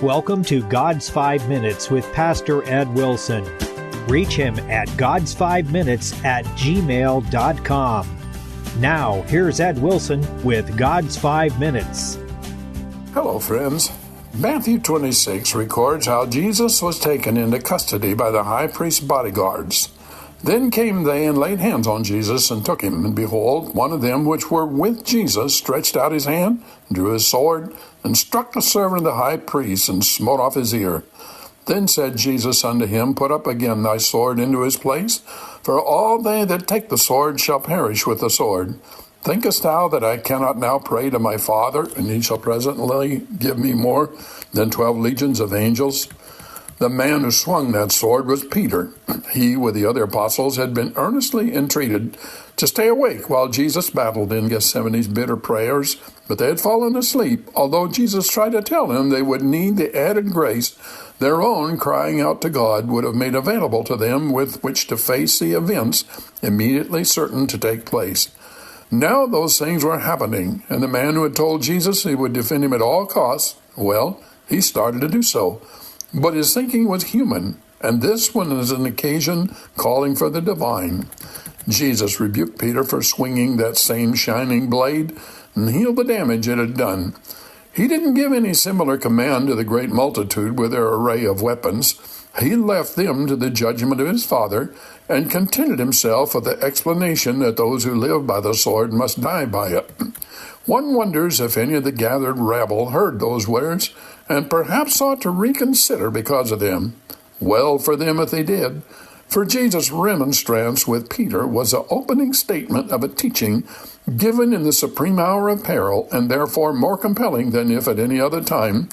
Welcome to God's 5 Minutes with Pastor Ed Wilson. Reach him at gods5minutes@gmail.com. Now, here's Ed Wilson with God's 5 Minutes. Hello, friends. Matthew 26 records how Jesus was taken into custody by the high priest's bodyguards. Then came they and laid hands on Jesus and took him. And behold, one of them which were with Jesus stretched out his hand, drew his sword, and struck the servant of the high priest, and smote off his ear. Then said Jesus unto him, Put up again thy sword into his place, for all they that take the sword shall perish with the sword. Thinkest thou that I cannot now pray to my Father, and he shall presently give me more than 12 legions of angels? The man who swung that sword was Peter. He, with the other apostles, had been earnestly entreated to stay awake while Jesus battled in Gethsemane's bitter prayers, but they had fallen asleep, although Jesus tried to tell them they would need the added grace their own crying out to God would have made available to them with which to face the events immediately certain to take place. Now those things were happening, and the man who had told Jesus he would defend him at all costs, well, he started to do so. But his thinking was human, and this one was an occasion calling for the divine. Jesus rebuked Peter for swinging that same shining blade and healed the damage it had done. He didn't give any similar command to the great multitude with their array of weapons. He left them to the judgment of his Father and contented himself with the explanation that those who live by the sword must die by it. One wonders if any of the gathered rabble heard those words and perhaps ought to reconsider because of them. Well for them if they did, for Jesus' remonstrance with Peter was the opening statement of a teaching given in the supreme hour of peril, and therefore more compelling than if at any other time,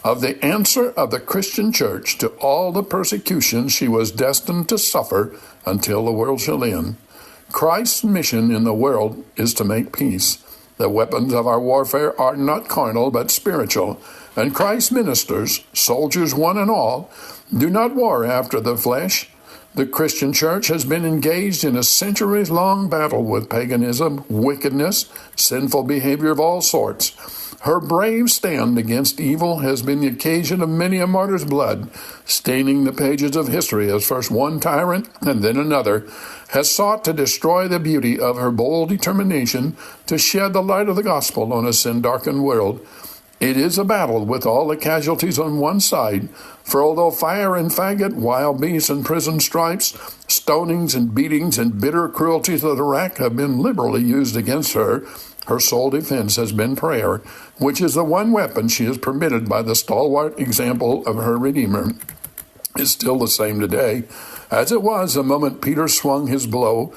of the answer of the Christian church to all the persecution she was destined to suffer until the world shall end. Christ's mission in the world is to make peace. The weapons of our warfare are not carnal but spiritual, and Christ's ministers, soldiers one and all, do not war after the flesh. The Christian church has been engaged in a centuries-long battle with paganism, wickedness, sinful behavior of all sorts. Her brave stand against evil has been the occasion of many a martyr's blood, staining the pages of history as first one tyrant and then another has sought to destroy the beauty of her bold determination to shed the light of the gospel on a sin-darkened world. It is a battle with all the casualties on one side, for although fire and faggot, wild beasts and prison stripes, stonings and beatings and bitter cruelties of the rack have been liberally used against her, her sole defense has been prayer, which is the one weapon she is permitted by the stalwart example of her Redeemer. It's still the same today, as it was the moment Peter swung his blow.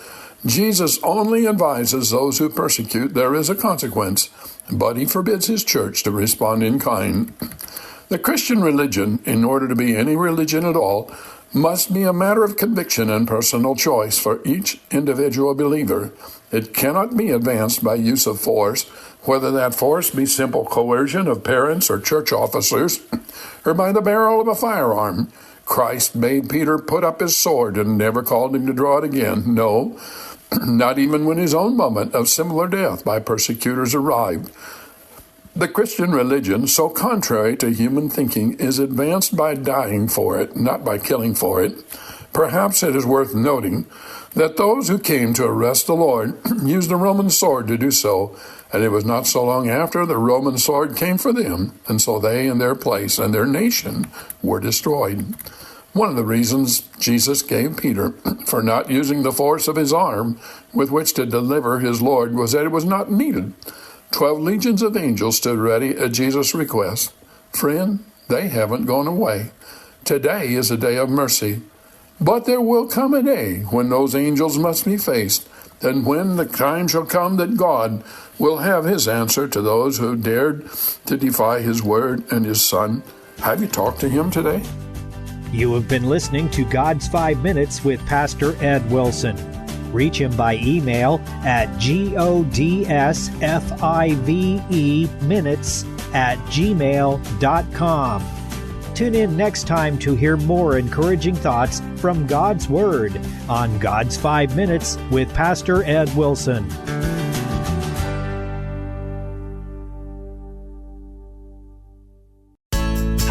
Jesus only advises those who persecute there is a consequence, but he forbids his church to respond in kind. The Christian religion, in order to be any religion at all, must be a matter of conviction and personal choice for each individual believer. It cannot be advanced by use of force, whether that force be simple coercion of parents or church officers, or by the barrel of a firearm. Christ made Peter put up his sword and never called him to draw it again. No, not even when his own moment of similar death by persecutors arrived. The Christian religion, so contrary to human thinking, is advanced by dying for it, not by killing for it. Perhaps it is worth noting that those who came to arrest the Lord used the Roman sword to do so, and it was not so long after the Roman sword came for them, and so they and their place and their nation were destroyed. One of the reasons Jesus gave Peter for not using the force of his arm with which to deliver his Lord was that it was not needed. 12 legions of angels stood ready at Jesus' request. Friend, they haven't gone away. Today is a day of mercy. But there will come a day when those angels must be faced, and when the time shall come that God will have his answer to those who dared to defy his word and his Son. Have you talked to him today? You have been listening to God's 5 Minutes with Pastor Ed Wilson. Reach him by email at godsfive-minutes@gmail.com. Tune in next time to hear more encouraging thoughts from God's Word on God's 5 Minutes with Pastor Ed Wilson.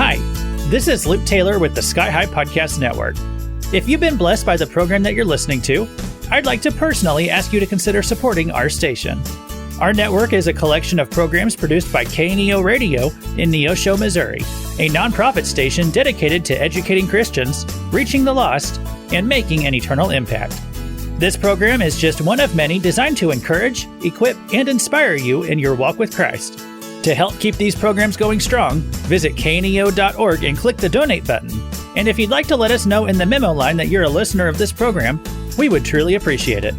Hi, this is Luke Taylor with the Sky High Podcast Network. If you've been blessed by the program that you're listening to, I'd like to personally ask you to consider supporting our station. Our network is a collection of programs produced by KNEO Radio in Neosho, Missouri, a nonprofit station dedicated to educating Christians, reaching the lost, and making an eternal impact. This program is just one of many designed to encourage, equip, and inspire you in your walk with Christ. To help keep these programs going strong, visit kneo.org and click the donate button. And if you'd like to let us know in the memo line that you're a listener of this program, we would truly appreciate it.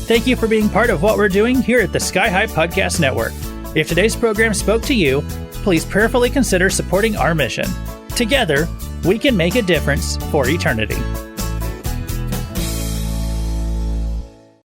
Thank you for being part of what we're doing here at the Sky High Podcast Network. If today's program spoke to you, please prayerfully consider supporting our mission. Together, we can make a difference for eternity.